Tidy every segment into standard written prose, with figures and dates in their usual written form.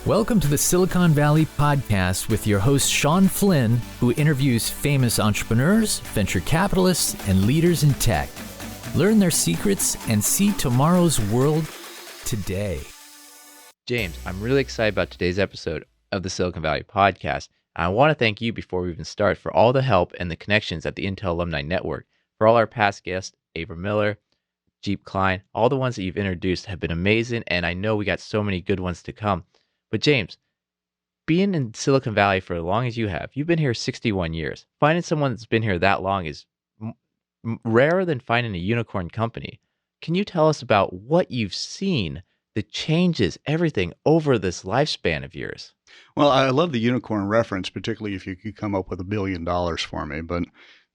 Welcome to the Silicon Valley Podcast with your host, Sean Flynn, who interviews famous entrepreneurs, venture capitalists, and leaders in tech. Learn their secrets and see tomorrow's world today. James, I'm really excited about today's episode of the Silicon Valley Podcast. I want to thank you before we even start for all the help and the connections at the Intel Alumni Network. For all our past guests, Ava Miller, Jeep Klein, all the ones that you've introduced have been amazing, and I know we got so many good ones to come. But James, being in Silicon Valley for as long as you have, you've been here 61 years. Finding someone that's been here that long is rarer than finding a unicorn company. Can you tell us about what you've seen, the changes, everything over this lifespan of yours? Well, I love the unicorn reference, particularly if you could come up with $1 billion for me. But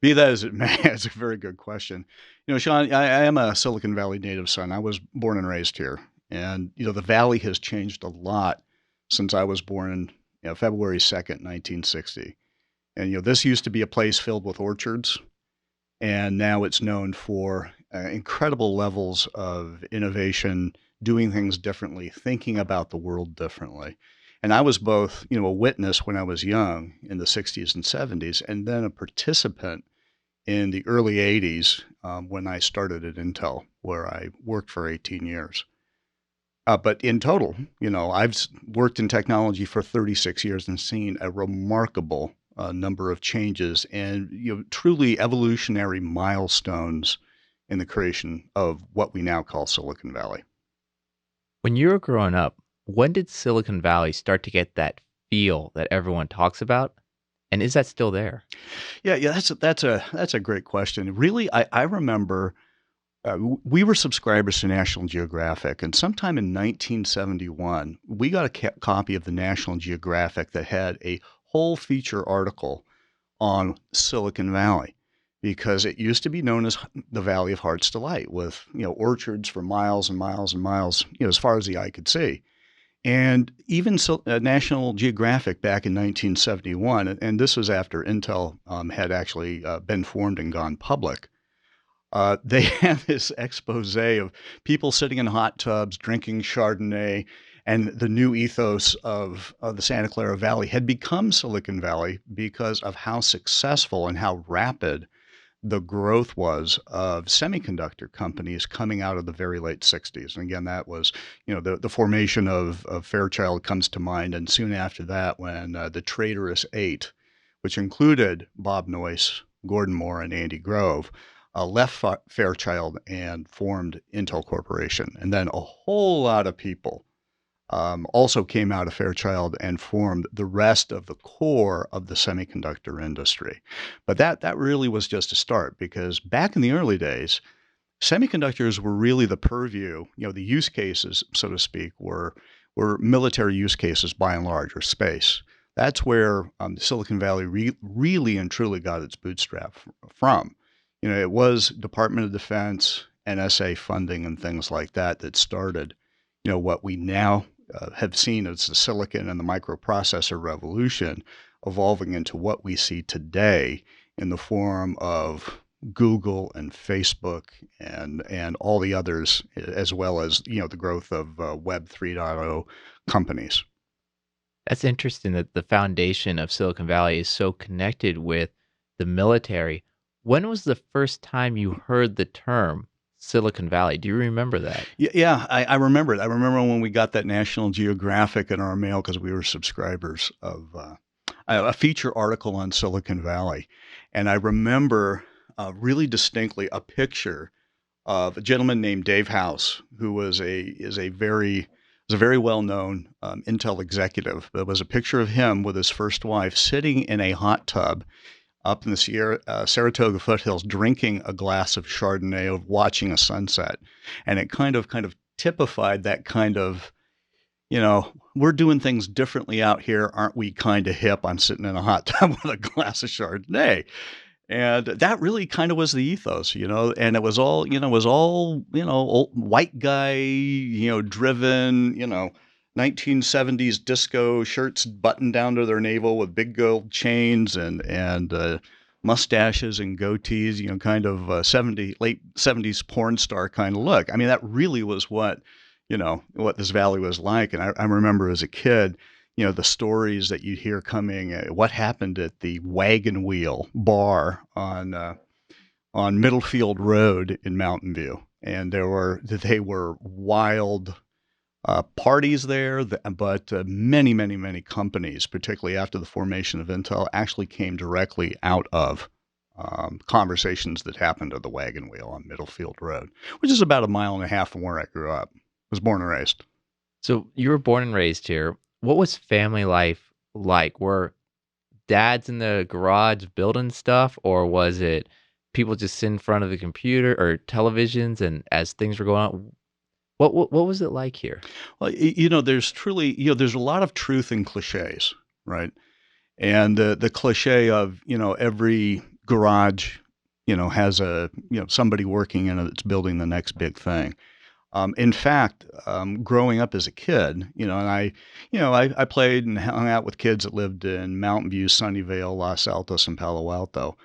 be that as it may, it's a very good question. You know, Sean, I am a Silicon Valley native son. I was born and raised here. And, you know, the Valley has changed a lot since I was born in February 2nd, 1960. And, you know, this used to be a place filled with orchards. And now it's known for incredible levels of innovation, doing things differently, thinking about the world differently. And I was both, you know, a witness when I was young in the 60s and 70s, and then a participant in the early 80s when I started at Intel, where I worked for 18 years. But in total, you know, I've worked in technology for 36 years and seen a remarkable number of changes and, you know, truly evolutionary milestones in the creation of what we now call Silicon Valley. When you were growing up, when did Silicon Valley start to get that feel that everyone talks about? And is that still there? Yeah, that's a great question. Really, I remember we were subscribers to National Geographic, and sometime in 1971, we got a copy of the National Geographic that had a whole feature article on Silicon Valley, because it used to be known as the Valley of Heart's Delight, with, you know, orchards for miles and miles and miles, you know, as far as the eye could see. And even National Geographic back in 1971, and this was after Intel had actually been formed and gone public, they had this expose of people sitting in hot tubs, drinking Chardonnay, and the new ethos of the Santa Clara Valley had become Silicon Valley because of how successful and how rapid the growth was of semiconductor companies coming out of the very late 60s. And again, that was, you know, the formation of Fairchild comes to mind. And soon after that, when the Traitorous Eight, which included Bob Noyce, Gordon Moore, and Andy Grove, left Fairchild and formed Intel Corporation. And then a whole lot of people also came out of Fairchild and formed the rest of the core of the semiconductor industry. But that really was just a start, because back in the early days, semiconductors were really the purview, you know, the use cases, so to speak, were military use cases by and large, or space. That's where Silicon Valley really and truly got its bootstrap from. You know, it was Department of Defense, NSA funding, and things like that started, you know, what we now have seen as the silicon and the microprocessor revolution evolving into what we see today in the form of Google and Facebook and all the others, as well as, you know, the growth of Web 3.0 companies. That's interesting that the foundation of Silicon Valley is so connected with the military. When was the first time you heard the term Silicon Valley? Do you remember that? Yeah, I remember it. I remember when we got that National Geographic in our mail because we were subscribers of a feature article on Silicon Valley. And I remember really distinctly a picture of a gentleman named Dave House, who was a very well-known Intel executive. There was a picture of him with his first wife sitting in a hot tub up in the Saratoga foothills, drinking a glass of Chardonnay, watching a sunset. And it kind of typified that kind of, you know, we're doing things differently out here. Aren't we kind of hip? I'm sitting in a hot tub with a glass of Chardonnay. And that really kind of was the ethos, you know, and it was all, old white guy, you know, driven, you know, 1970s disco shirts buttoned down to their navel with big gold chains and mustaches and goatees, you know, kind of late 70s porn star kind of look. I mean, that really was what, what this valley was like. And I remember as a kid, the stories that you'd hear coming, what happened at the Wagon Wheel bar on Middlefield Road in Mountain View. And they were wild parties there, but many, many, many companies, particularly after the formation of Intel, actually came directly out of conversations that happened at the Wagon Wheel on Middlefield Road, which is about a mile and a half from where I grew up. Was born and raised. So you were born and raised here. What was family life like? Were dads in the garage building stuff, or was it people just sit in front of the computer or televisions and as things were going on? What was it like here? Well, there's truly, there's a lot of truth in cliches, right? And the cliche of, every garage, has somebody working in it that's building the next big thing. In fact, growing up as a kid, and I played and hung out with kids that lived in Mountain View, Sunnyvale, Los Altos, and Palo Alto.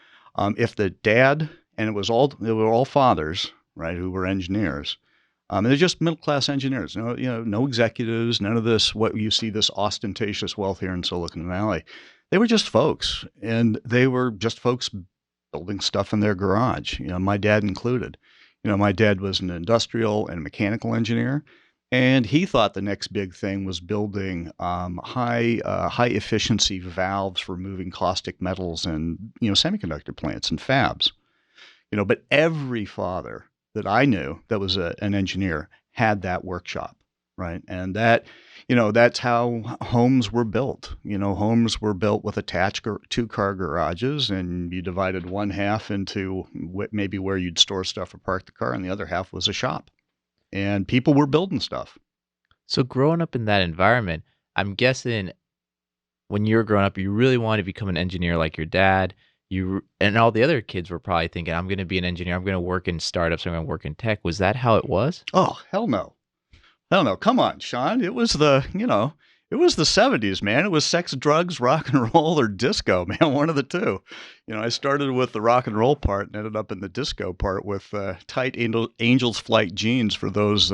If the dad, and they were all fathers, right, who were engineers. They're just middle class engineers. No executives, none of this. What you see, this ostentatious wealth here in Silicon Valley. They were just folks, and they were just folks building stuff in their garage. My dad included. My dad was an industrial and mechanical engineer, and he thought the next big thing was building high efficiency valves for moving caustic metals in semiconductor plants and fabs. But every father that I knew that was an engineer had that workshop, right? And that's how homes were built. Homes were built with attached two-car garages, and you divided one half into maybe where you'd store stuff or park the car, and the other half was a shop. And people were building stuff. So growing up in that environment, I'm guessing when you were growing up, you really wanted to become an engineer like your dad. And all the other kids were probably thinking, I'm going to be an engineer. I'm going to work in startups. I'm going to work in tech. Was that how it was? Oh, hell no. Hell no. Come on, Sean. It was the 70s, man. It was sex, drugs, rock and roll, or disco, man. One of the two. I started with the rock and roll part and ended up in the disco part with tight Angel's Flight jeans. For those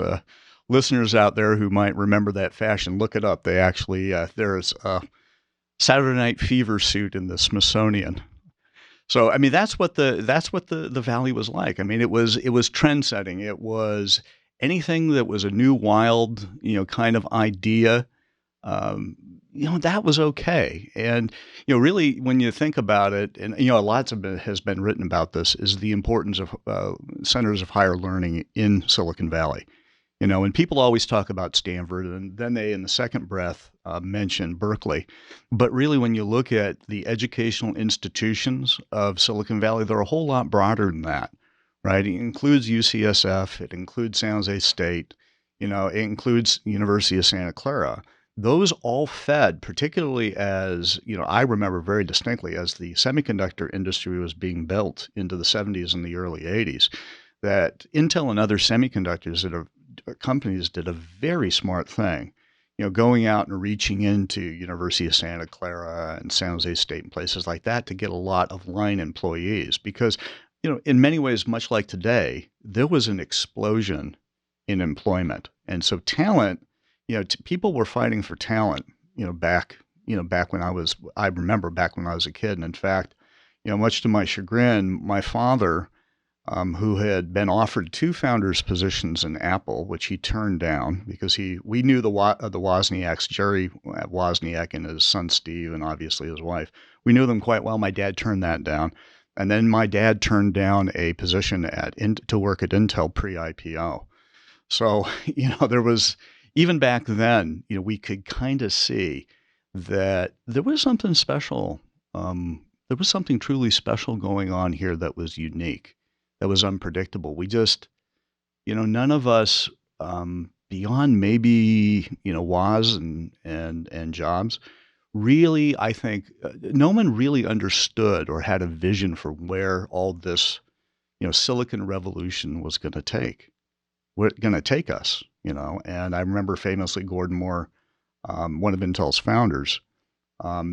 listeners out there who might remember that fashion, look it up. They actually, there's a Saturday Night Fever suit in the Smithsonian. So, I mean, that's what the Valley was like. I mean, it was trend setting. It was anything that was a new, wild, kind of idea. That was okay. And, really, when you think about it, and, lots of it has been written about this, is the importance of centers of higher learning in Silicon Valley. And people always talk about Stanford, and then they, in the second breath, mention Berkeley. But really, when you look at the educational institutions of Silicon Valley, they're a whole lot broader than that, right? It includes UCSF, it includes San Jose State, it includes University of Santa Clara. Those all fed, particularly as, I remember very distinctly as the semiconductor industry was being built into the 70s and the early 80s, that Intel and other companies did a very smart thing, going out and reaching into University of Santa Clara and San Jose State and places like that to get a lot of line employees because, in many ways, much like today, there was an explosion in employment. And so talent, people were fighting for talent, back when I remember back when I was a kid. And in fact, much to my chagrin, my father, who had been offered two founders' positions in Apple, which he turned down because we knew the Wozniaks, Jerry Wozniak and his son Steve, and obviously his wife. We knew them quite well. My dad turned that down. And then my dad turned down a position to work at Intel pre-IPO. So, there was, even back then, we could kind of see that there was something special. There was something truly special going on here that was unique. That was unpredictable. We just, none of us, beyond maybe, Woz and Jobs, really, I think, no one really understood or had a vision for where all this, Silicon Revolution was going to take us, And I remember famously Gordon Moore, one of Intel's founders,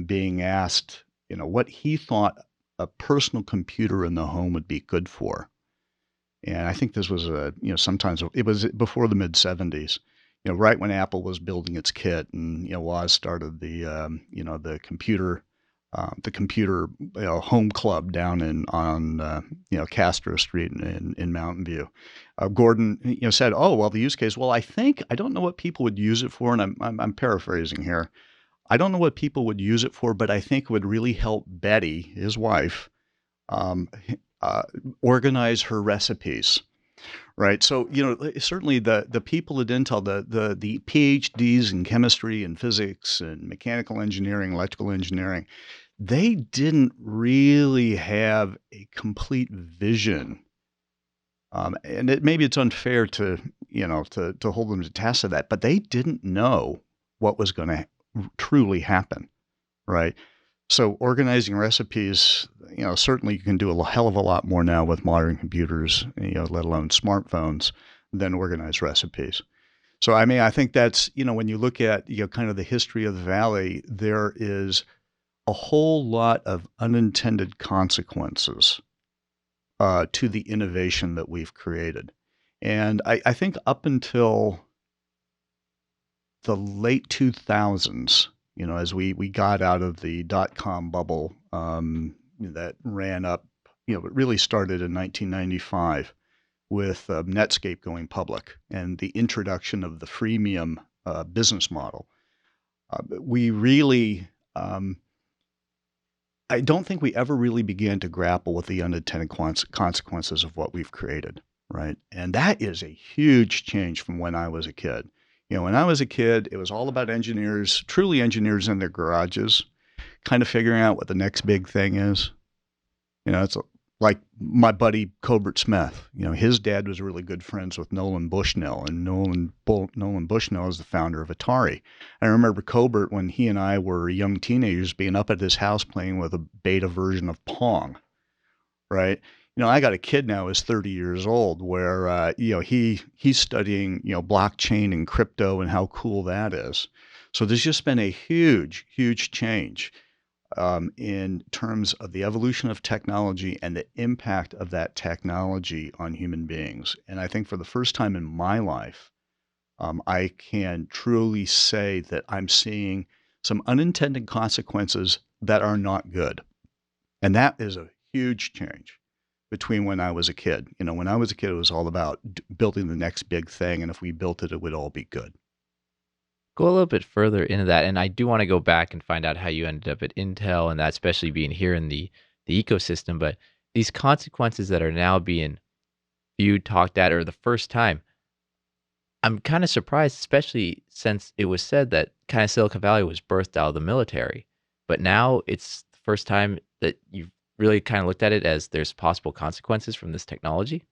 being asked, what he thought a personal computer in the home would be good for. And I think this was sometimes it was before the mid 70s. right when Apple was building its kit, and Woz started the computer home club down on Castro Street in Mountain View. Gordon said, "Oh, well, the use case. Well, I don't know what people would use it for, and I'm paraphrasing here. I don't know what people would use it for, but I think it would really help Betty, his wife, um, organize her recipes." Right. So, certainly the people at Intel, the PhDs in chemistry and physics and mechanical engineering, electrical engineering, they didn't really have a complete vision. And maybe it's unfair to hold them to task of that, but they didn't know what was going to truly happen. Right. So organizing recipes, certainly you can do a hell of a lot more now with modern computers, let alone smartphones, than organize recipes. So, I mean, I think that's, when you look at, kind of the history of the Valley, there is a whole lot of unintended consequences to the innovation that we've created. And I think up until the late 2000s, as we got out of the dot-com bubble that ran up, it really started in 1995 with Netscape going public and the introduction of the freemium business model. We really, I don't think we ever really began to grapple with the unintended consequences of what we've created, right? And that is a huge change from when I was a kid. When I was a kid, it was all about engineers, truly engineers in their garages, kind of figuring out what the next big thing is. It's like my buddy Colbert Smith. His dad was really good friends with Nolan Bushnell, and Nolan Bushnell is the founder of Atari. I remember Colbert, when he and I were young teenagers, being up at his house playing with a beta version of Pong, right? I got a kid now who's 30 years old where, he's studying, blockchain and crypto and how cool that is. So there's just been a huge, huge change in terms of the evolution of technology and the impact of that technology on human beings. And I think for the first time in my life, I can truly say that I'm seeing some unintended consequences that are not good. And that is a huge change between when I was a kid. When I was a kid, it was all about building the next big thing. And if we built it, it would all be good. Go a little bit further into that, and I do want to go back and find out how you ended up at Intel, and that especially being here in the ecosystem. But these consequences that are now being viewed, talked at, or the first time, I'm kind of surprised, especially since it was said that kind of Silicon Valley was birthed out of the military. But now it's the first time that you've really kind of looked at it as there's possible consequences from this technology.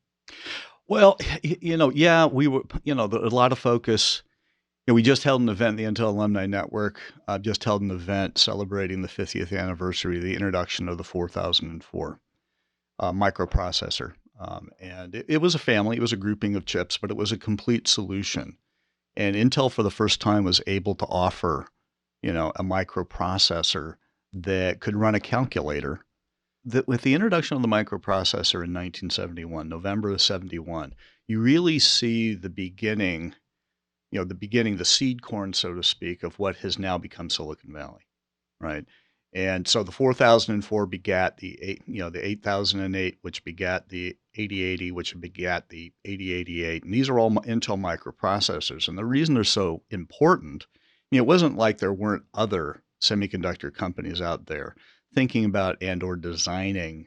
Well, yeah, we were, a lot of focus. We just held an event, the Intel Alumni Network, just held an event celebrating the 50th anniversary of the introduction of the 4004 microprocessor. And it was a family, it was a grouping of chips, but it was a complete solution. And Intel, for the first time, was able to offer, a microprocessor that could run a calculator. With the introduction of the microprocessor in 1971, November of 71, you really see the beginning, the seed corn, so to speak, of what has now become Silicon Valley, right? And so the 4004 begat the 8008, which begat the 8080, which begat the 8088. And these are all Intel microprocessors. And the reason they're so important, it wasn't like there weren't other semiconductor companies out there thinking about and or designing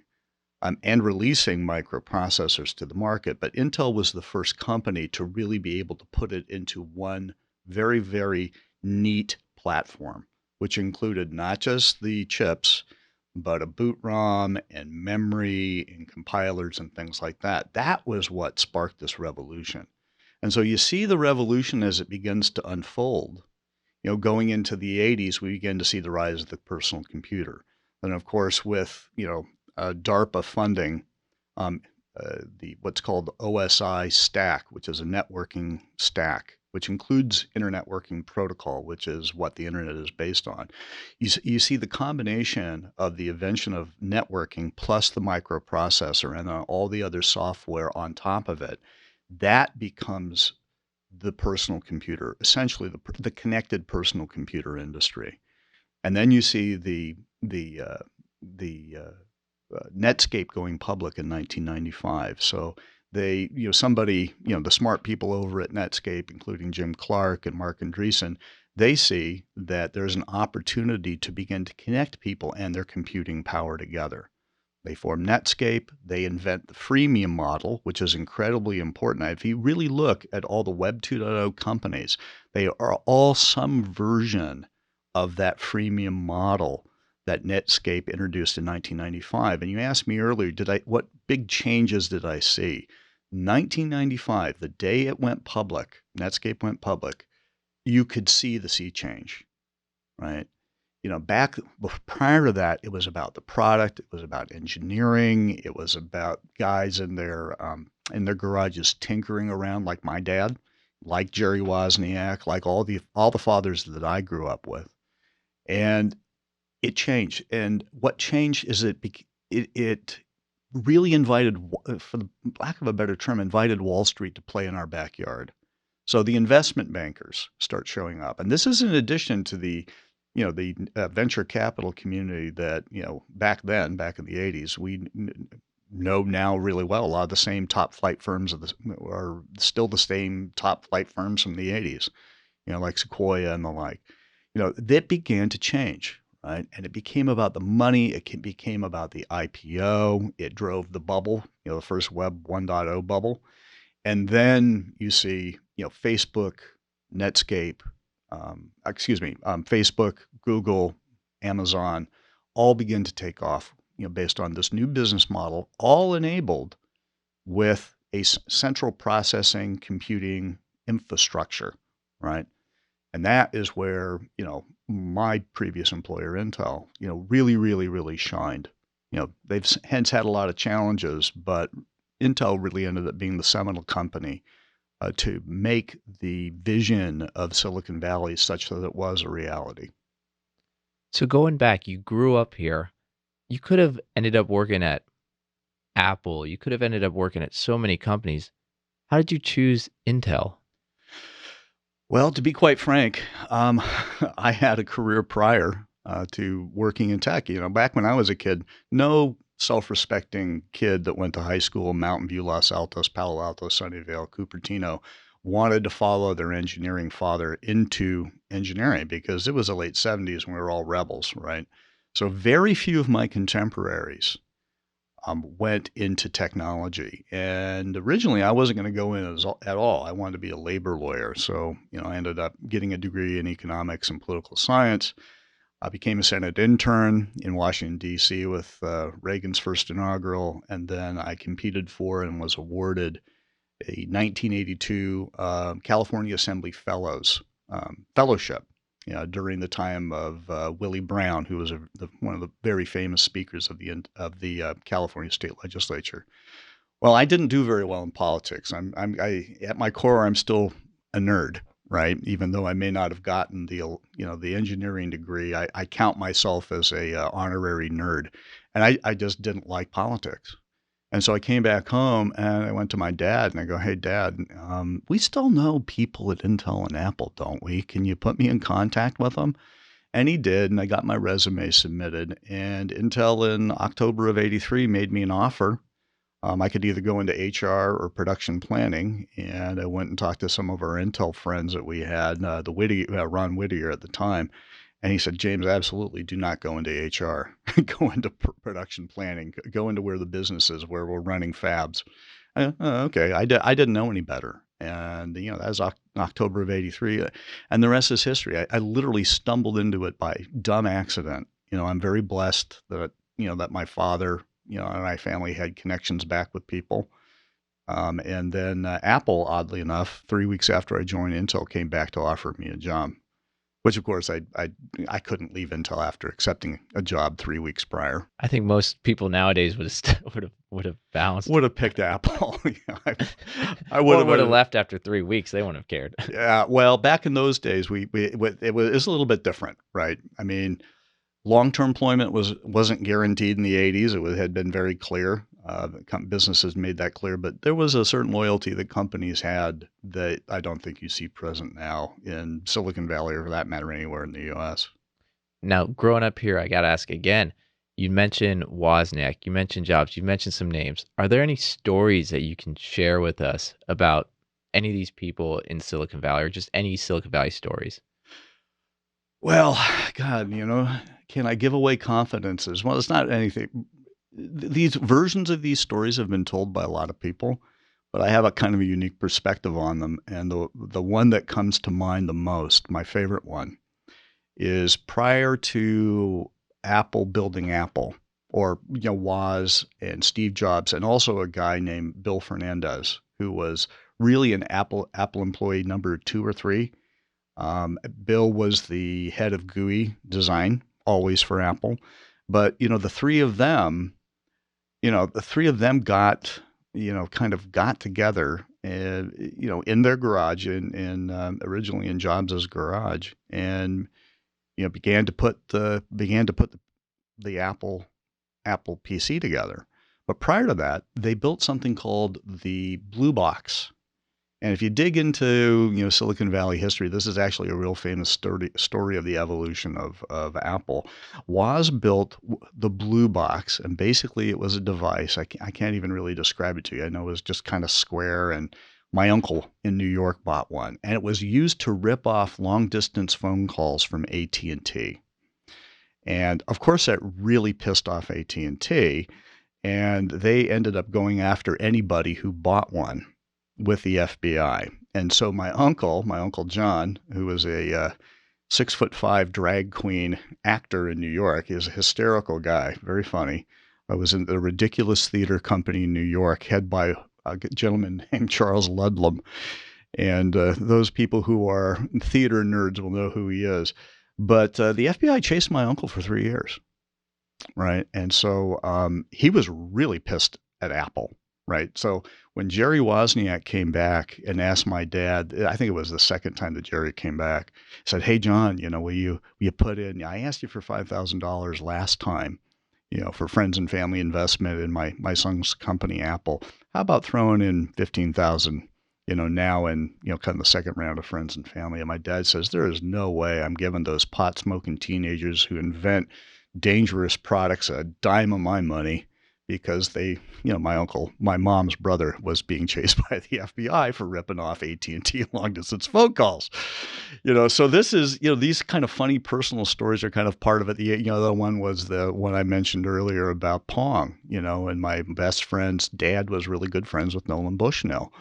and releasing microprocessors to the market. But Intel was the first company to really be able to put it into one very, very neat platform, which included not just the chips, but a boot ROM and memory and compilers and things like that. That was what sparked this revolution. And so you see the revolution as it begins to unfold. Going into the 80s, we begin to see the rise of the personal computer. And of course, with, DARPA funding, the what's called OSI stack, which is a networking stack, which includes Internet Working Protocol, which is what the internet is based on. You see the combination of the invention of networking plus the microprocessor and all the other software on top of it, that becomes the personal computer, essentially the connected personal computer industry. And then you see the Netscape going public in 1995. So somebody, the smart people over at Netscape, including Jim Clark and Mark Andreessen, they see that there's an opportunity to begin to connect people and their computing power together. They form Netscape. They invent the freemium model, which is incredibly important. Now, if you really look at all the Web 2.0 companies, they are all some version of that freemium model that Netscape introduced in 1995. And you asked me earlier, what big changes did I see? 1995, the day it went public, Netscape went public, you could see the sea change, right? Back prior to that, it was about the product. It was about engineering. It was about guys in their garages tinkering around, like my dad, like Jerry Wozniak, like all the fathers that I grew up with. And it changed. And what changed is it really invited, for the lack of a better term, invited Wall Street to play in our backyard. So the investment bankers start showing up, and this is in addition to the venture capital community that, back in the 80s, we know now really well. A lot of the same top flight firms are still the same top flight firms from the 80s, like Sequoia and the like. That began to change, right? And it became about the money. It became about the IPO. It drove the bubble, the first Web 1.0 bubble. And then you see, Facebook, Netscape, Facebook, Google, Amazon, all begin to take off, based on this new business model, all enabled with a central processing computing infrastructure, right? And that is where, my previous employer, Intel, really, really, really shined. They've hence had a lot of challenges, but Intel really ended up being the seminal company to make the vision of Silicon Valley such that it was a reality. So going back, you grew up here. You could have ended up working at Apple. You could have ended up working at so many companies. How did you choose Intel? Well, to be quite frank, I had a career prior to working in tech. Back when I was a kid, no self-respecting kid that went to high school, Mountain View, Los Altos, Palo Alto, Sunnyvale, Cupertino, wanted to follow their engineering father into engineering because it was the late 70s and we were all rebels, right? So very few of my contemporaries went into technology. And originally I wasn't going to go in at all. I wanted to be a labor lawyer. So, I ended up getting a degree in economics and political science. I became a Senate intern in Washington, D.C. with Reagan's first inaugural, and then I competed for and was awarded a 1982 California Assembly Fellows fellowship during the time of Willie Brown, who was one of the very famous speakers of the California State Legislature. Well, I didn't do very well in politics. At my core, I'm still a nerd. Right, even though I may not have gotten the engineering degree, I count myself as a honorary nerd, and I just didn't like politics, and so I came back home and I went to my dad and I go, "Hey, Dad, we still know people at Intel and Apple, don't we? Can you put me in contact with them?" And he did, and I got my resume submitted, and Intel in October of '83 made me an offer. I could either go into HR or production planning, and I went and talked to some of our Intel friends that we had, Ron Whittier at the time, and he said, "James, absolutely do not go into HR. Go into production planning. Go into where the business is, where we're running fabs." Okay, I didn't know any better, and that was October of '83, and the rest is history. I literally stumbled into it by dumb accident. I'm very blessed that that my father, and my family had connections back with people. And then Apple, oddly enough, 3 weeks after I joined Intel, came back to offer me a job, which of course I couldn't leave Intel after accepting a job 3 weeks prior. I think most people nowadays would have bounced. Would have picked Apple. I would have left after 3 weeks. They wouldn't have cared. Yeah, well, back in those days, it was a little bit different, right? I mean, long-term employment wasn't guaranteed in the 80s. It had been very clear. Businesses made that clear, but there was a certain loyalty that companies had that I don't think you see present now in Silicon Valley or for that matter anywhere in the U.S. Now, growing up here, I got to ask again. You mentioned Wozniak, you mentioned Jobs, you mentioned some names. Are there any stories that you can share with us about any of these people in Silicon Valley or just any Silicon Valley stories? Well, God, can I give away confidences? Well, it's not anything. These versions of these stories have been told by a lot of people, but I have a kind of a unique perspective on them. And the one that comes to mind the most, my favorite one, is prior to Apple building Apple, or Woz and Steve Jobs, and also a guy named Bill Fernandez, who was really an Apple employee number 2 or 3. Bill was the head of GUI design, always for Apple. But the three of them got kind of got together, and in their garage, in originally in Jobs's garage, and began to put the Apple PC together. But prior to that, they built something called the Blue Box. And if you dig into Silicon Valley history, this is actually a real famous story of the evolution of Apple. Woz built the Blue Box, and basically it was a device. I can't even really describe it to you. I know it was just kind of square, and my uncle in New York bought one, and it was used to rip off long distance phone calls from AT&T. And of course, that really pissed off AT&T, and they ended up going after anybody who bought one with the FBI. And so my uncle John, who was a 6'5" drag queen actor in New York, is a hysterical guy, very funny. I was in the Ridiculous Theater Company in New York, head by a gentleman named Charles Ludlam. And those people who are theater nerds will know who he is. But the FBI chased my uncle for 3 years, right? And so he was really pissed at Apple, right? So when Jerry Wozniak came back and asked my dad, I think it was the second time that Jerry came back, said, "Hey, John, will you put in, I asked you for $5,000 last time, for friends and family investment in my son's company, Apple. How about throwing in 15,000, now in, kind of the second round of friends and family?" And my dad says, "There is no way I'm giving those pot smoking teenagers who invent dangerous products a dime of my money," because my mom's brother was being chased by the FBI for ripping off AT&T long distance phone calls. So this is, these kind of funny personal stories are kind of part of it. The one was the one I mentioned earlier about Pong, and my best friend's dad was really good friends with Nolan Bushnell.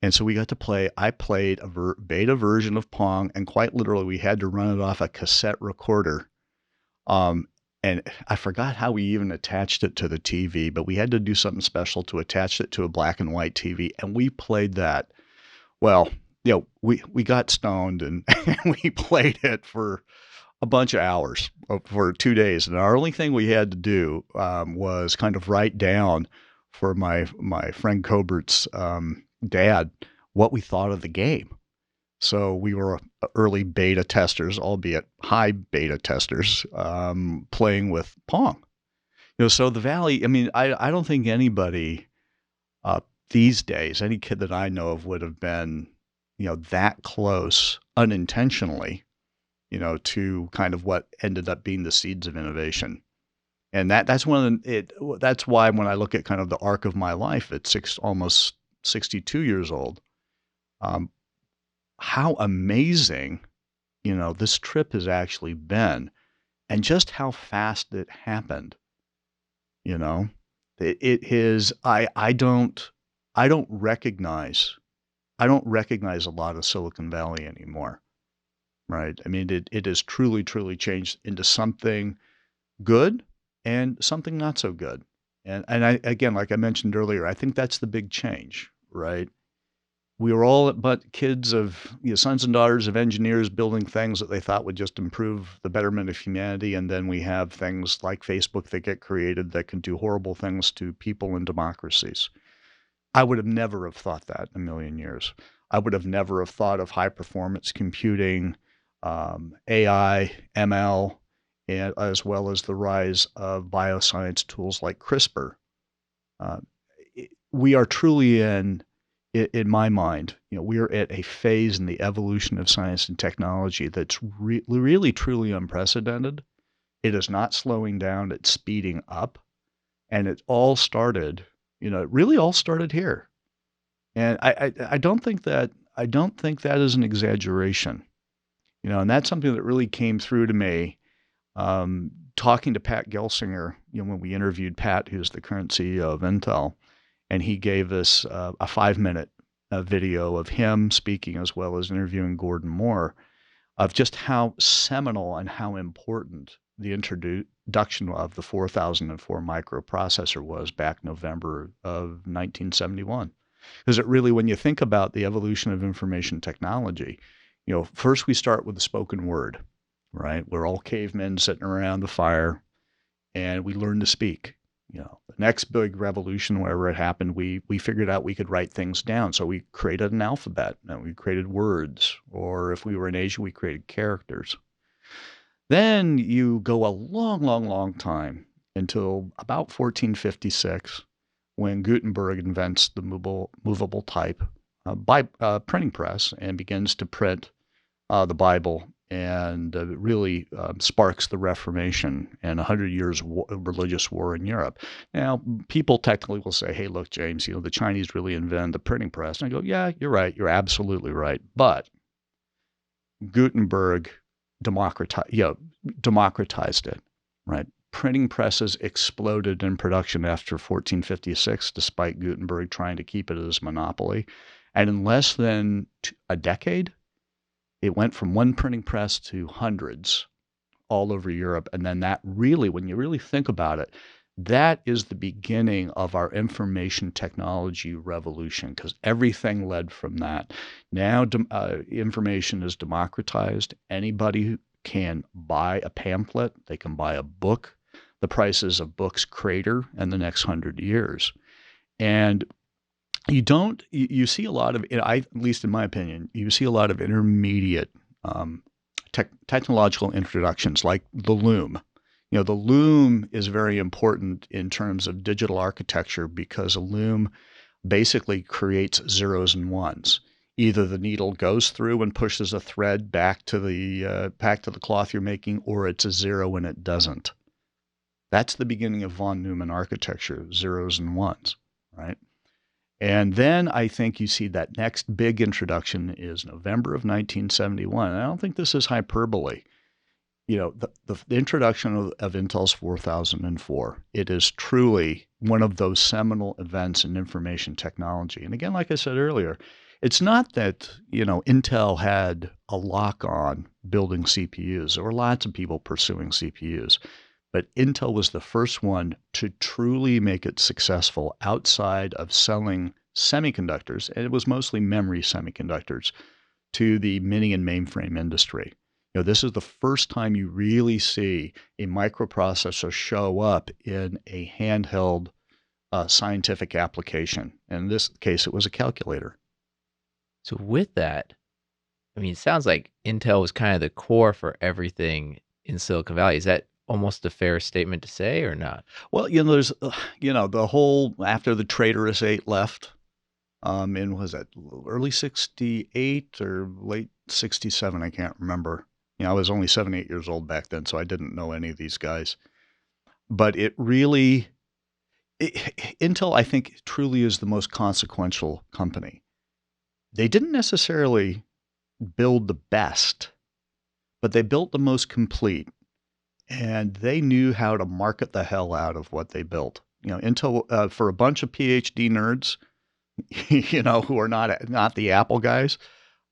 And so we got to play. I played a beta version of Pong, and quite literally we had to run it off a cassette recorder. And I forgot how we even attached it to the TV, but we had to do something special to attach it to a black and white TV. And we played that. Well, we got stoned and we played it for a bunch of hours for 2 days. And our only thing we had to do was kind of write down for my friend Cobert's dad what we thought of the game. So we were early beta testers, albeit high beta testers, playing with Pong. So the Valley, I mean, I don't think anybody these days, any kid that I know of would have been, that close unintentionally, to kind of what ended up being the seeds of innovation. And that's that's why when I look at kind of the arc of my life at almost 62 years old, how amazing, this trip has actually been, and just how fast it happened. It is. I don't recognize a lot of Silicon Valley anymore, right? I mean, it has truly changed into something good and something not so good. And I, again, like I mentioned earlier, I think that's the big change, right? We were all but kids of sons and daughters of engineers building things that they thought would just improve the betterment of humanity. And then we have things like Facebook that get created that can do horrible things to people and democracies. I would have never have thought that in a million years. I would have never have thought of high performance computing, AI, ML, and as well as the rise of bioscience tools like CRISPR Uh, we are truly in my mind, we're at a phase in the evolution of science and technology that's really, truly unprecedented. It is not slowing down, it's speeding up. And it all started, it really all started here. And I don't think that is an exaggeration. And that's something that really came through to me talking to Pat Gelsinger, when we interviewed Pat, who's the current CEO of Intel, and he gave us a 5-minute video of him speaking as well as interviewing Gordon Moore of just how seminal and how important the introduction of the 4004 microprocessor was back November of 1971. Because it really, when you think about the evolution of information technology, first we start with the spoken word, right? We're all cavemen sitting around the fire and we learn to speak. The next big revolution, wherever it happened, we figured out we could write things down. So we created an alphabet and we created words, or if we were in Asia, we created characters. Then you go a long, long, long time until about 1456, when Gutenberg invents the movable type printing press and begins to print the Bible, and really sparks the Reformation and 100 years religious war in Europe. Now, people technically will say, hey, look, James, the Chinese really invented the printing press. And I go, yeah, you're right. You're absolutely right. But Gutenberg democratized it, right? Printing presses exploded in production after 1456, despite Gutenberg trying to keep it as a monopoly. And in less than a decade, it went from one printing press to hundreds all over Europe. And then that really, when you really think about it, that is the beginning of our information technology revolution, because everything led from that. Now information is democratized. Anybody can buy a pamphlet. They can buy a book. The prices of books crater in the next 100 years. And you see a lot of, at least in my opinion, you see a lot of intermediate technological introductions like the loom. The loom is very important in terms of digital architecture because a loom basically creates zeros and ones. Either the needle goes through and pushes a thread back to the cloth you're making, or it's a zero and it doesn't. That's the beginning of von Neumann architecture, zeros and ones, right? And then I think you see that next big introduction is November of 1971. And I don't think this is hyperbole. The introduction of Intel's 4004, it is truly one of those seminal events in information technology. And again, like I said earlier, it's not that, Intel had a lock on building CPUs. There were lots of people pursuing CPUs. But Intel was the first one to truly make it successful outside of selling semiconductors, and it was mostly memory semiconductors, to the mini and mainframe industry. This is the first time you really see a microprocessor show up in a handheld scientific application. In this case, it was a calculator. So with that, it sounds like Intel was kind of the core for everything in Silicon Valley. Is that almost a fair statement to say, or not? Well, there's, the whole, after the traitorous eight left, was that early 68 or late 67? I can't remember. I was only 7, 8 years old back then, so I didn't know any of these guys. But Intel, I think, truly is the most consequential company. They didn't necessarily build the best, but they built the most complete. And they knew how to market the hell out of what they built. Intel, for a bunch of PhD nerds, who are not the Apple guys,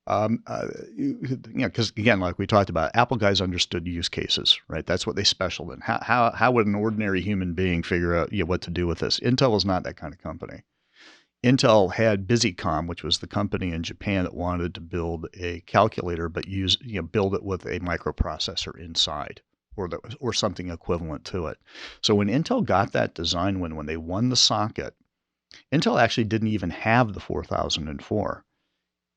because again, like we talked about, Apple guys understood use cases, right? That's what they specialized in. How would an ordinary human being figure out what to do with this? Intel was not that kind of company. Intel had Busicom, which was the company in Japan that wanted to build a calculator, but build it with a microprocessor inside, or something equivalent to it. So when Intel got that design win, when they won the socket, Intel actually didn't even have the 4004.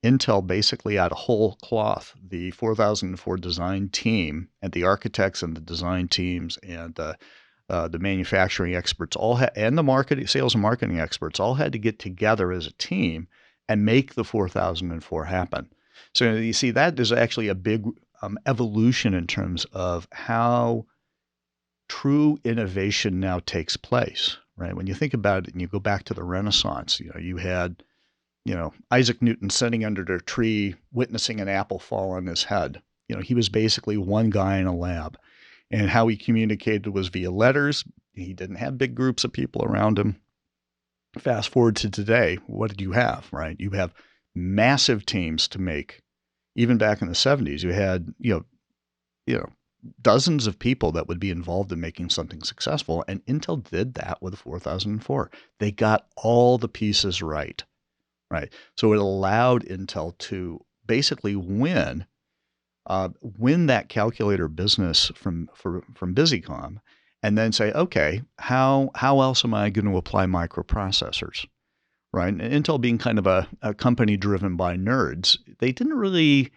Intel basically out of whole cloth, the 4004 design team and the architects and the design teams and the manufacturing experts and the marketing, sales and marketing experts all had to get together as a team and make the 4004 happen. So you see, that is actually a big evolution in terms of how true innovation now takes place, right? When you think about it and you go back to the Renaissance, you had, Isaac Newton sitting under a tree witnessing an apple fall on his head. He was basically one guy in a lab. And how he communicated was via letters. He didn't have big groups of people around him. Fast forward to today, what did you have, right? You have massive teams to make. Even back in the 70s, you had, dozens of people that would be involved in making something successful. And Intel did that with the 4004. They got all the pieces right. So it allowed Intel to basically win that calculator business from Busicom, and then say, okay, how else am I going to apply microprocessors, right? And Intel being kind of a company driven by nerds, they didn't really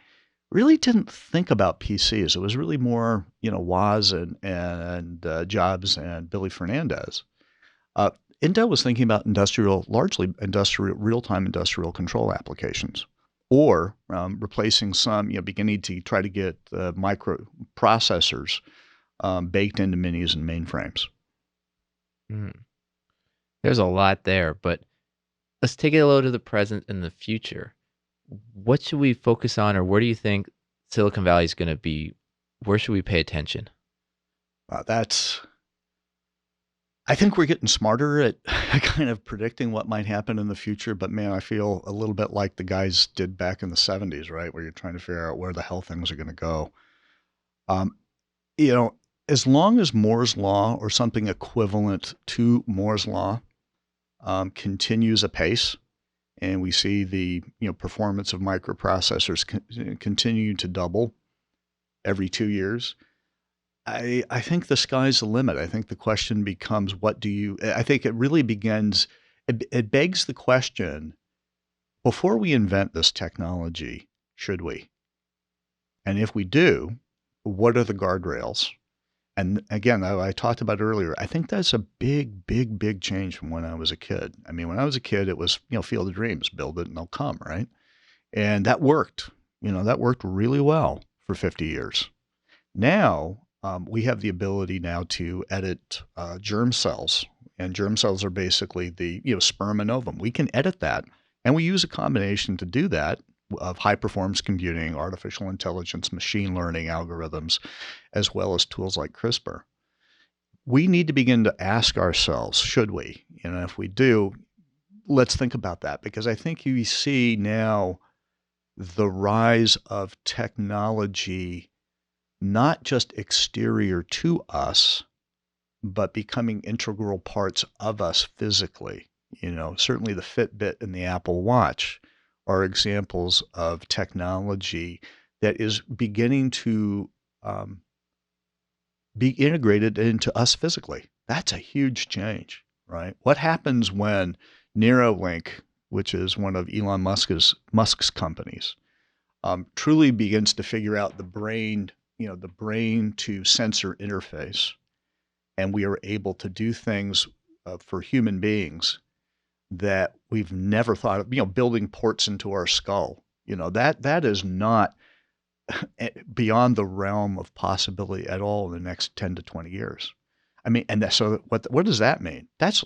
didn't think about PCs. It was really more, Woz and Jobs and Billy Fernandez. Intel was thinking about largely real-time industrial control applications, or replacing some, beginning to try to get microprocessors baked into minis and mainframes. There's a lot there, but let's take it a little to the present and the future. What should we focus on, or where do you think Silicon Valley is going to be? Where should we pay attention? I think we're getting smarter at kind of predicting what might happen in the future, but man, I feel a little bit like the guys did back in the 70s, right? Where you're trying to figure out where the hell things are going to go. As long as Moore's Law or something equivalent to Moore's Law continues apace, and we see the performance of microprocessors continue to double every 2 years, I think the sky's the limit. I think the question becomes, I think it really begins, it begs the question, before we invent this technology, should we? And if we do, what are the guardrails? And again, I talked about earlier, I think that's a big, big, big change from when I was a kid. I mean, when I was a kid, it was, Field of Dreams, build it and they'll come, right? And that worked. That worked really well for 50 years. Now, we have the ability now to edit germ cells, and germ cells are basically the sperm and ovum. We can edit that, and we use a combination to do that of high performance computing, artificial intelligence, machine learning algorithms, as well as tools like CRISPR. We need to begin to ask ourselves, should we? If we do, let's think about that, because I think you see now the rise of technology, not just exterior to us, but becoming integral parts of us physically. Certainly the Fitbit and the Apple Watch are examples of technology that is beginning to be integrated into us physically. That's a huge change, right? What happens when Neuralink, which is one of Elon Musk's companies, truly begins to figure out the brain to sensor interface, and we are able to do things for human beings that we've never thought of, building ports into our skull. That is not beyond the realm of possibility at all in the next 10 to 20 years. I mean, so what does that mean? That's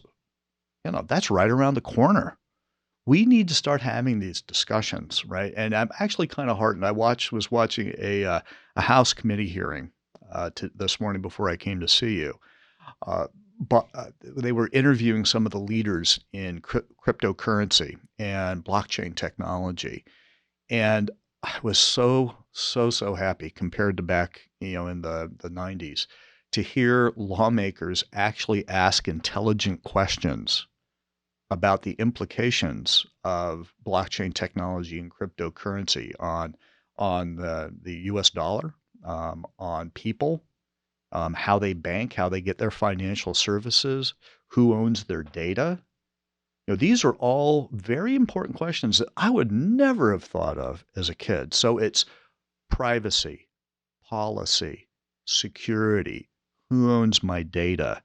right around the corner. We need to start having these discussions, right? And I'm actually kind of heartened. I was watching a House committee hearing this morning before I came to see you. But they were interviewing some of the leaders in cryptocurrency and blockchain technology, and I was so happy compared to back in the 90s to hear lawmakers actually ask intelligent questions about the implications of blockchain technology and cryptocurrency on the U.S. dollar, on people, how they bank, how they get their financial services, who owns their data. These are all very important questions that I would never have thought of as a kid. So it's privacy, policy, security, who owns my data,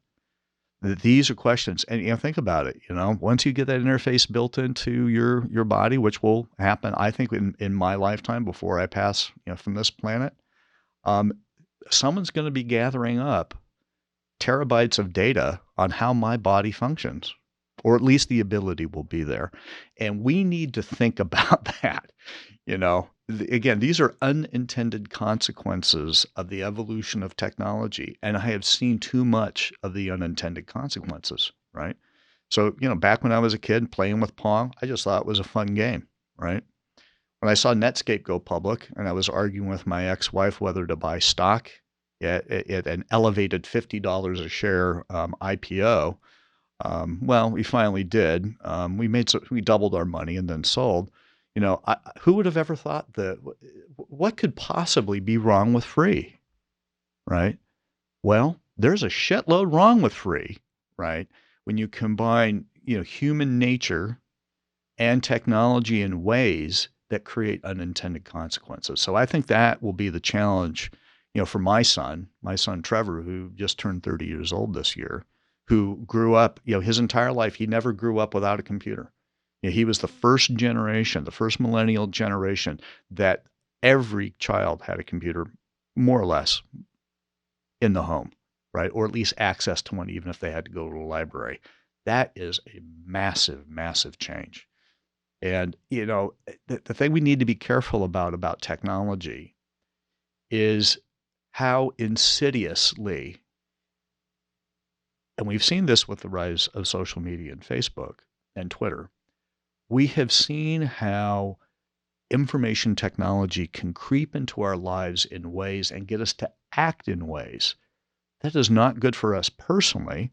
These are questions, and think about it. Once you get that interface built into your body, which will happen, I think, in my lifetime before I pass, from this planet, um, someone's going to be gathering up terabytes of data on how my body functions, or at least the ability will be there, and we need to think about that. Again, these are unintended consequences of the evolution of technology, and I have seen too much of the unintended consequences, right? So, back when I was a kid playing with Pong, I just thought it was a fun game, right? When I saw Netscape go public and I was arguing with my ex-wife whether to buy stock at an elevated $50 a share IPO, well, we finally did. We doubled our money and then sold. Who would have ever thought that? What could possibly be wrong with free, right? Well, there's a shitload wrong with free, right? When you combine, human nature and technology in ways that create unintended consequences. So I think that will be the challenge, for my son Trevor, who just turned 30 years old this year, who grew up, his entire life, he never grew up without a computer. He was the first generation, the first millennial generation that every child had a computer, more or less, in the home, right? Or at least access to one, even if they had to go to a library. That is a massive, massive change. And, the thing we need to be careful about technology is how insidiously, and we've seen this with the rise of social media and Facebook and Twitter, we have seen how information technology can creep into our lives in ways and get us to act in ways that is not good for us personally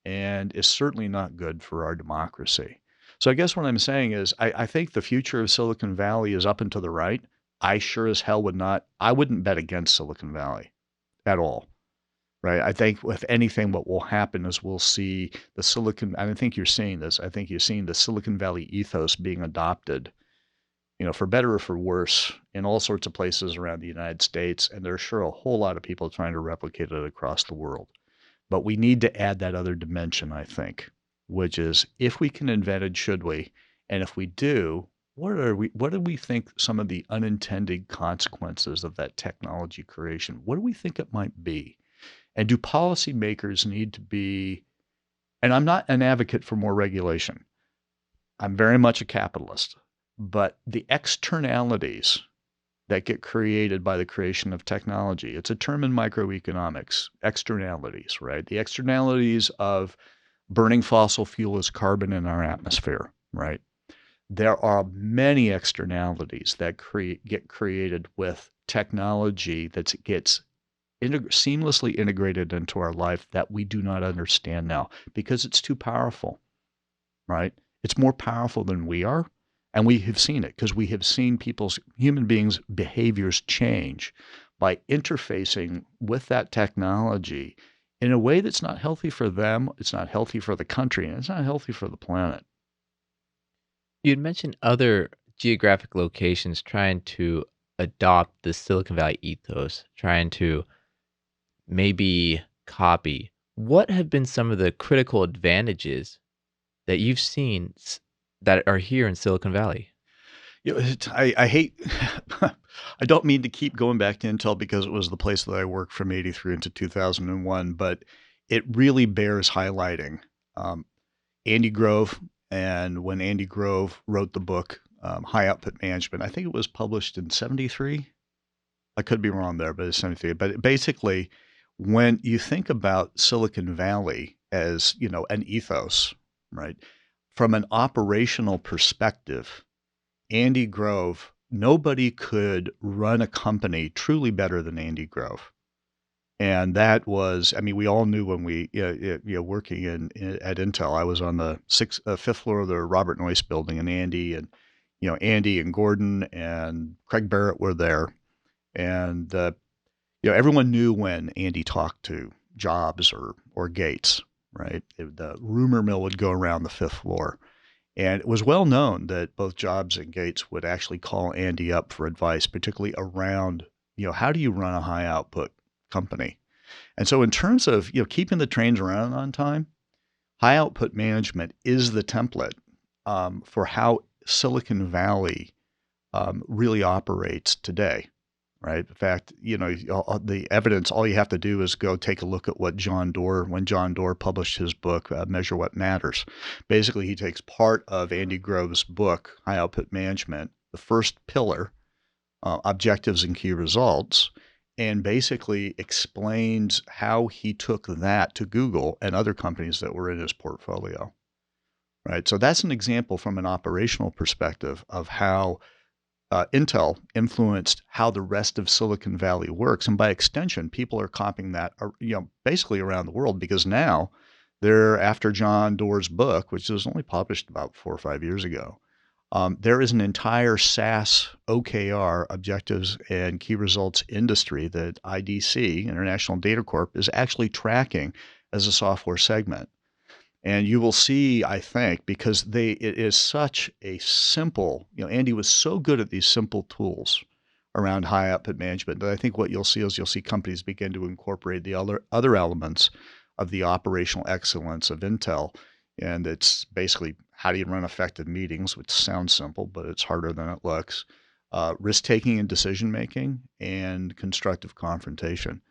and is certainly not good for our democracy. So I guess what I'm saying is I think the future of Silicon Valley is up and to the right. I sure as hell I wouldn't bet against Silicon Valley at all. Right. I think with anything, what will happen is we'll see I think you're seeing this. I think you're seeing the Silicon Valley ethos being adopted, for better or for worse, in all sorts of places around the United States. And there's sure a whole lot of people trying to replicate it across the world. But we need to add that other dimension, I think, which is if we can invent it, should we? And if we do, what do we think some of the unintended consequences of that technology creation? What do we think it might be? And do policymakers need to be, and I'm not an advocate for more regulation. I'm very much a capitalist, but the externalities that get created by the creation of technology, it's a term in microeconomics, externalities, right? The externalities of burning fossil fuel as carbon in our atmosphere, right? There are many externalities that get created with technology that gets seamlessly integrated into our life that we do not understand now because it's too powerful, right? It's more powerful than we are. And we have seen it because we have seen human beings' behaviors change by interfacing with that technology in a way that's not healthy for them, it's not healthy for the country, and it's not healthy for the planet. You had mentioned other geographic locations trying to adopt the Silicon Valley ethos, trying to maybe copy. What have been some of the critical advantages that you've seen that are here in Silicon Valley? I hate, I don't mean to keep going back to Intel because it was the place that I worked from 83 into 2001, but it really bears highlighting. Andy Grove, and when Andy Grove wrote the book, High Output Management, I think it was published in 73. I could be wrong there, but it's 73. But basically, when you think about Silicon Valley as, an ethos, right? From an operational perspective, Andy Grove, nobody could run a company truly better than Andy Grove. And that was, we all knew when we, working at Intel, I was on the fifth floor of the Robert Noyce building, and Andy and Gordon and Craig Barrett were there. And, everyone knew when Andy talked to Jobs or Gates, right? The rumor mill would go around the fifth floor. And it was well known that both Jobs and Gates would actually call Andy up for advice, particularly around, how do you run a high output company? And so in terms of, keeping the trains around on time, high output management is the template for how Silicon Valley really operates today. Right. In fact, the evidence, all you have to do is go take a look at what when John Doerr published his book, Measure What Matters. Basically, he takes part of Andy Grove's book, High Output Management, the first pillar, objectives and key results, and basically explains how he took that to Google and other companies that were in his portfolio. Right. So that's an example from an operational perspective of how Intel influenced how the rest of Silicon Valley works, and by extension, people are copying that, basically around the world, because now they're after John Doerr's book, which was only published about 4 or 5 years ago. There is an entire SaaS OKR, objectives and key results industry that IDC, International Data Corp, is actually tracking as a software segment. And you will see, I think, because it is such a simple, Andy was so good at these simple tools around high output management that I think what you'll see companies begin to incorporate the other elements of the operational excellence of Intel. And it's basically, how do you run effective meetings, which sounds simple, but it's harder than it looks. Risk-taking and decision-making, and constructive confrontation.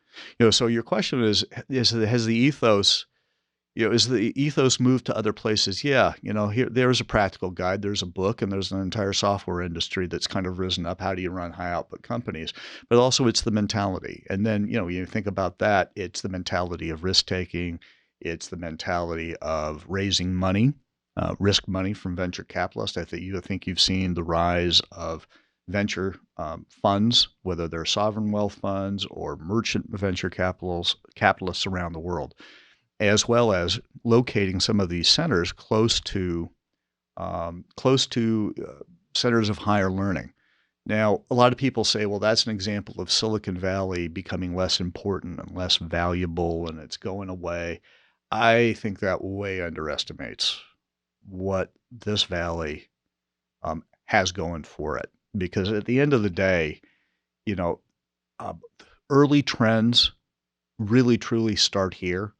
So your question is has the ethos is the ethos moved to other places? Yeah, there's a practical guide, there's a book, and there's an entire software industry that's kind of risen up. How do you run high output companies? But also it's the mentality. And then, you think about that, it's the mentality of risk taking. It's the mentality of raising money, risk money from venture capitalists. I think you've seen the rise of venture funds, whether they're sovereign wealth funds or merchant venture capitalists around the world, as well as locating some of these centers close to centers of higher learning. Now, a lot of people say, well, that's an example of Silicon Valley becoming less important and less valuable, and it's going away. I think that way underestimates what this valley has going for it, because at the end of the day, early trends really truly start here.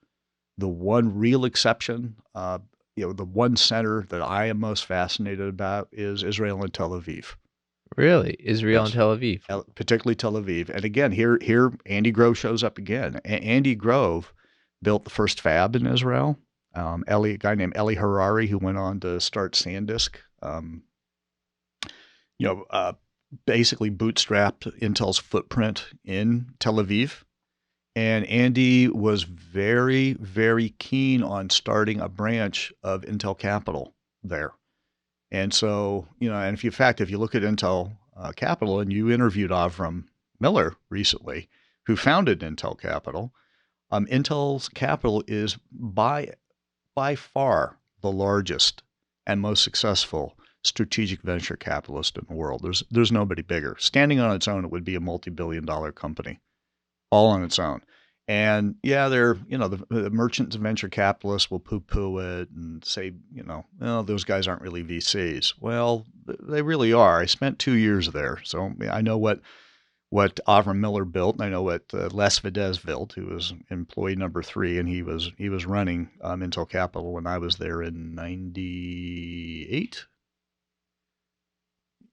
The one real exception, the one center that I am most fascinated about is Israel and Tel Aviv. Really? Israel Yes. and Tel Aviv? Particularly Tel Aviv. And again, here Andy Grove shows up again. Andy Grove built the first fab in Israel. A guy named Eli Harari, who went on to start SanDisk, basically bootstrapped Intel's footprint in Tel Aviv. And Andy was very, very keen on starting a branch of Intel Capital there. And so, and if you look at Intel Capital, and you interviewed Avram Miller recently, who founded Intel Capital, Intel's Capital is by far the largest and most successful strategic venture capitalist in the world. There's nobody bigger. Standing on its own, it would be a multi-billion-dollar company, all on its own. And yeah, the merchants and venture capitalists will poo-poo it and say, those guys aren't really VCs. Well, they really are. I spent 2 years there, so I know what Avram Miller built, and I know what Les Videz built, who was employee number 3, and he was running Intel Capital when I was there in '98.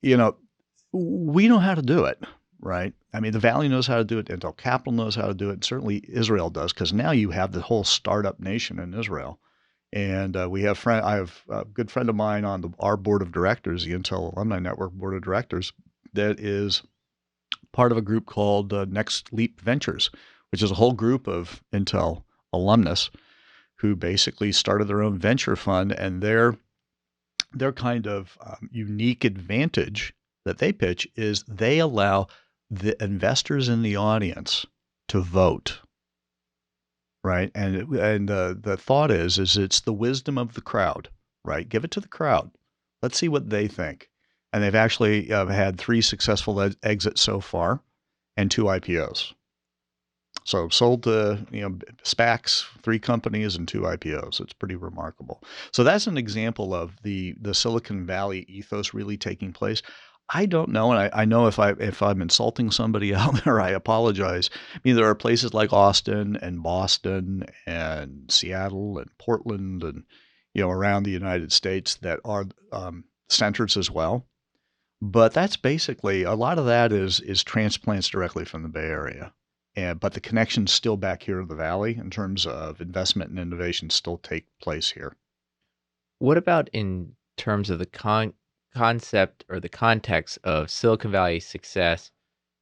We know how to do it. Right. I mean, the Valley knows how to do it. Intel Capital knows how to do it. And certainly Israel does, because now you have the whole startup nation in Israel. And I have a good friend of mine on our board of directors, the Intel Alumni Network board of directors, that is part of a group called Next Leap Ventures, which is a whole group of Intel alumnus who basically started their own venture fund. And their kind of unique advantage that they pitch is they allow the investors in the audience to vote, right? And the thought is it's the wisdom of the crowd, right? Give it to the crowd. Let's see what they think. And they've actually had 3 successful exits so far and 2 IPOs. So sold to SPACs, 3 companies and 2 IPOs. It's pretty remarkable. So that's an example of the Silicon Valley ethos really taking place. I don't know, and I know if I'm insulting somebody out there, I apologize. I mean, there are places like Austin and Boston and Seattle and Portland and around the United States that are centers as well. But that's basically a lot of that is transplants directly from the Bay Area. But the connections still back here in the Valley in terms of investment and innovation still take place here. What about in terms of the concept or the context of Silicon Valley's success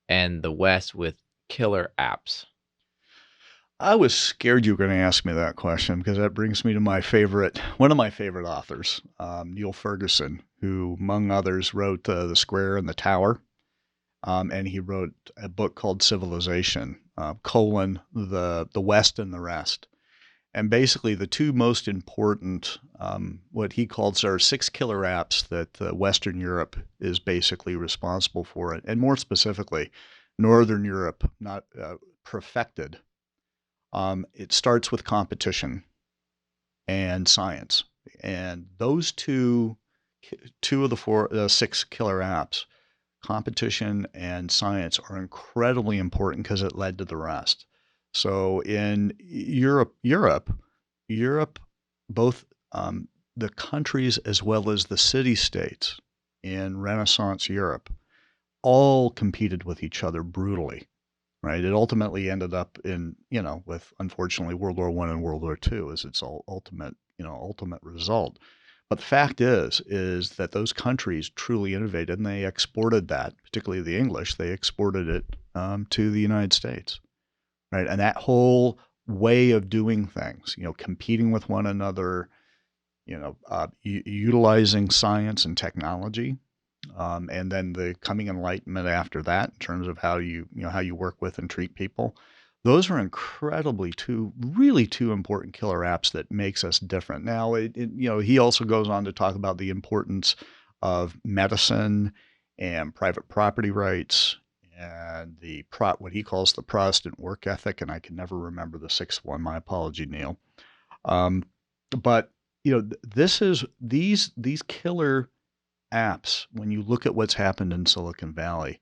and the West with killer apps? I was scared you were going to ask me that question because that brings me to one of my favorite authors, Neil Ferguson, who, among others, wrote The Square and the Tower. And he wrote a book called Civilization, the West and the Rest. And basically the two most important, what he calls our 6 killer apps that Western Europe is basically responsible for it. And more specifically, Northern Europe, not perfected. It starts with competition and science. And those two of the 6 killer apps, competition and science, are incredibly important because it led to the rest. So in Europe, both the countries as well as the city-states in Renaissance Europe all competed with each other brutally, right? It ultimately ended up with, unfortunately, World War I and World War II as its ultimate result. But the fact is that those countries truly innovated, and they exported that, particularly the English. They exported it to the United States, right? And that whole way of doing things, competing with one another, utilizing science and technology, and then the coming enlightenment after that, in terms of how you work with and treat people. Those are really two important killer apps that makes us different. Now, he also goes on to talk about the importance of medicine and private property rights and what he calls the Protestant work ethic. And I can never remember the 6th one. My apology, Neil. But these killer apps, when you look at what's happened in Silicon Valley,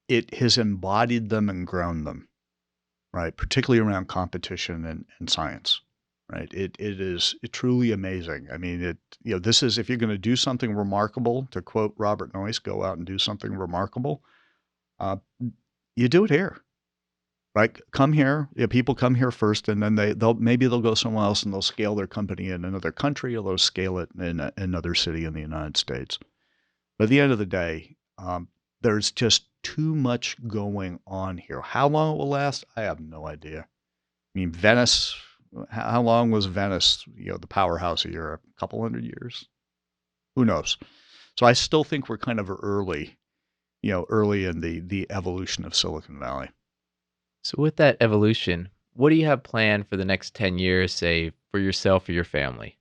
it has embodied them and grown them. Right, particularly around competition and science, right? It is truly amazing. I mean, this is, if you're going to do something remarkable, to quote Robert Noyce, go out and do something remarkable. You do it here, right? Come here. People come here first, and then they'll go somewhere else and they'll scale their company in another country, or they'll scale it in another city in the United States. But at the end of the day, there's just too much going on here. How long it will last, I have no idea. I mean, Venice, how long was Venice, the powerhouse of Europe? A couple hundred years? Who knows? So I still think we're kind of early in the evolution of Silicon Valley. So with that evolution, what do you have planned for the next 10 years, say, for yourself or your family?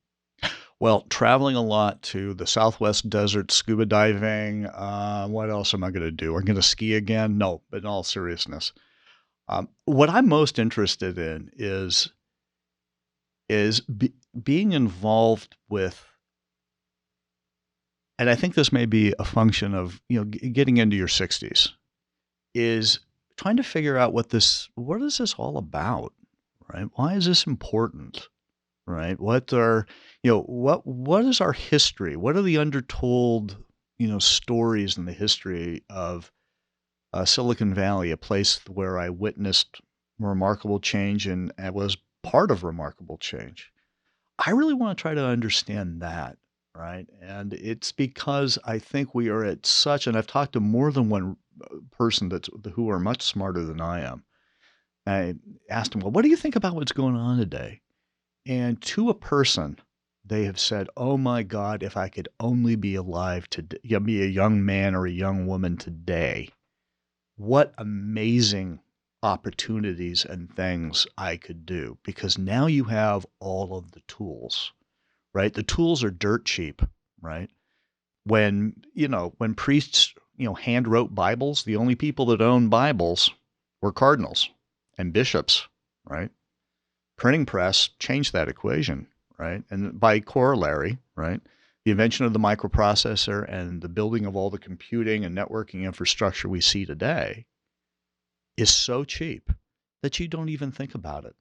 Well, traveling a lot to the Southwest desert, scuba diving. What else am I going to do? I'm going to ski again? No, but in all seriousness, what I'm most interested in is being involved with, and I think this may be a function of getting into your 60s, is trying to figure out what is this all about, right? Why is this important? Right? What is our history? What are the undertold, stories in the history of Silicon Valley, a place where I witnessed remarkable change and was part of remarkable change? I really want to try to understand that, right? And it's because I think we are at such, and I've talked to more than one person who are much smarter than I am. I asked them, well, what do you think about what's going on today? And to a person, they have said, oh my God, if I could only be alive to be a young man or a young woman today, what amazing opportunities and things I could do. Because now you have all of the tools, right? The tools are dirt cheap, right? When priests, hand wrote Bibles, the only people that owned Bibles were cardinals and bishops, right? Printing press changed that equation, right? And by corollary, right, The invention of the microprocessor and the building of all the computing and networking infrastructure we see today is so cheap that you don't even think about it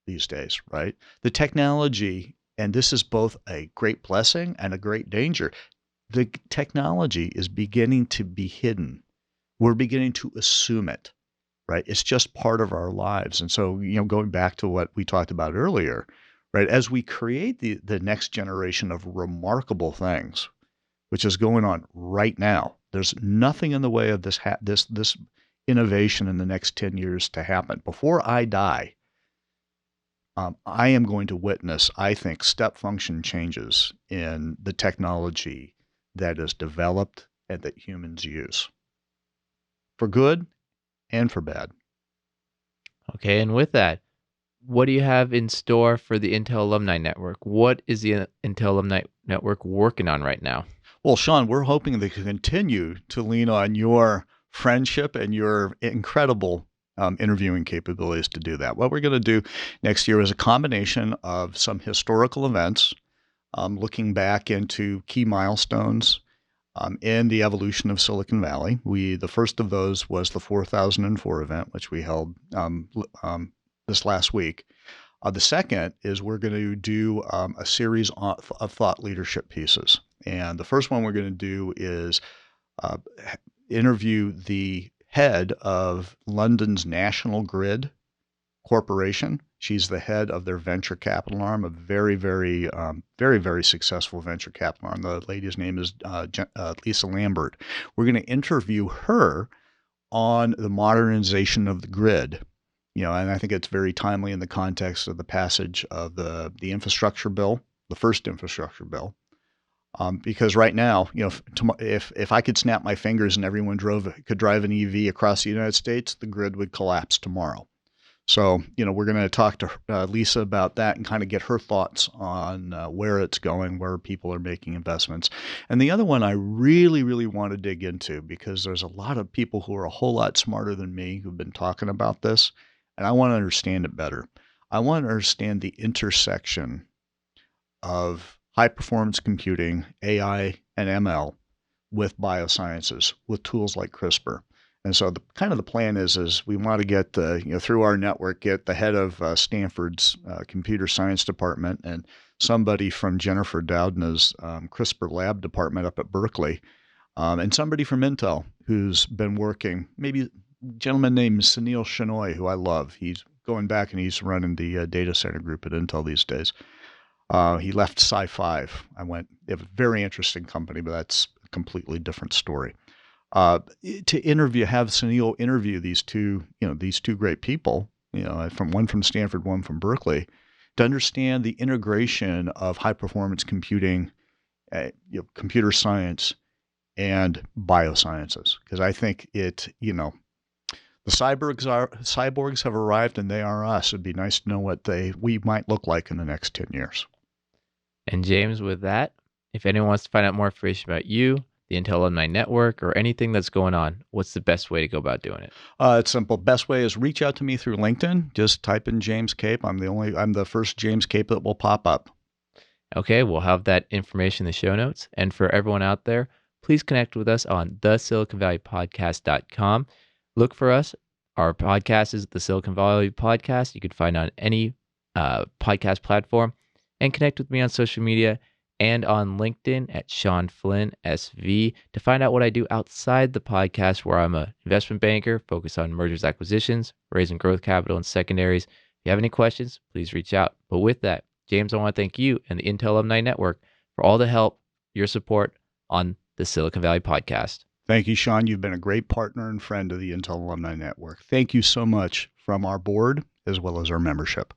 these days, right? The technology, and this is both a great blessing and a great danger, the technology is beginning to be hidden. We're beginning to assume it, right? It's just part of our lives. And so, going back to what we talked about earlier, right? As we create the next generation of remarkable things, which is going on right now, there's nothing in the way of this innovation in the next 10 years to happen. Before I die, I am going to witness, I think, step function changes in the technology that is developed and that humans use, for good and for bad. Okay, and with that, what do you have in store for the Intel Alumni Network? What is the Intel Alumni Network working on right now? Well, Sean, we're hoping to continue to lean on your friendship and your incredible interviewing capabilities to do that. What we're going to do next year is a combination of some historical events, looking back into key milestones in the evolution of Silicon Valley. The first of those was the 4004 event, which we held this last week. The second is we're going to do a series of thought leadership pieces. And the first one we're going to do is interview the head of London's National Grid Corporation. She's the head of their venture capital arm, a very, very, very successful venture capital arm. The lady's name is Lisa Lambert. We're going to interview her on the modernization of the grid. And I think it's very timely in the context of the passage of the infrastructure bill, the first infrastructure bill. Because right now, if I could snap my fingers and everyone could drive an EV across the United States, the grid would collapse tomorrow. So, we're going to talk to Lisa about that and kind of get her thoughts on where it's going, where people are making investments. And the other one I really, really want to dig into, because there's a lot of people who are a whole lot smarter than me who've been talking about this, and I want to understand it better. I want to understand the intersection of high-performance computing, AI, and ML with biosciences, with tools like CRISPR. And so the plan is we want to get through our network, get the head of Stanford's computer science department and somebody from Jennifer Doudna's CRISPR lab department up at Berkeley, and somebody from Intel who's been working, maybe a gentleman named Sunil Shenoy, who I love. He's going back and he's running the data center group at Intel these days. He left Sci5. They have a very interesting company, but that's a completely different story. Have Sunil interview these two great people, one from Stanford, one from Berkeley, to understand the integration of high performance computing, computer science, and biosciences. Because I think the cyborgs have arrived and they are us. It'd be nice to know what we might look like in the next 10 years. And James, with that, if anyone wants to find out more information about you, the Intel Alumni Network, or anything that's going on, what's the best way to go about doing it? It's simple. Best way is reach out to me through LinkedIn. Just type in James Cape. I'm the first James Cape that will pop up. Okay, we'll have that information in the show notes. And for everyone out there, please connect with us on thesiliconvalleypodcast.com. Look for us. Our podcast is the Silicon Valley Podcast. You can find on any podcast platform. And connect with me on social media and on LinkedIn at Sean Flynn SV to find out what I do outside the podcast, where I'm an investment banker focused on mergers, acquisitions, raising growth capital, and secondaries. If you have any questions, please reach out. But with that, James, I want to thank you and the Intel Alumni Network for all the help, your support on the Silicon Valley Podcast. Thank you, Sean. You've been a great partner and friend of the Intel Alumni Network. Thank you so much from our board as well as our membership.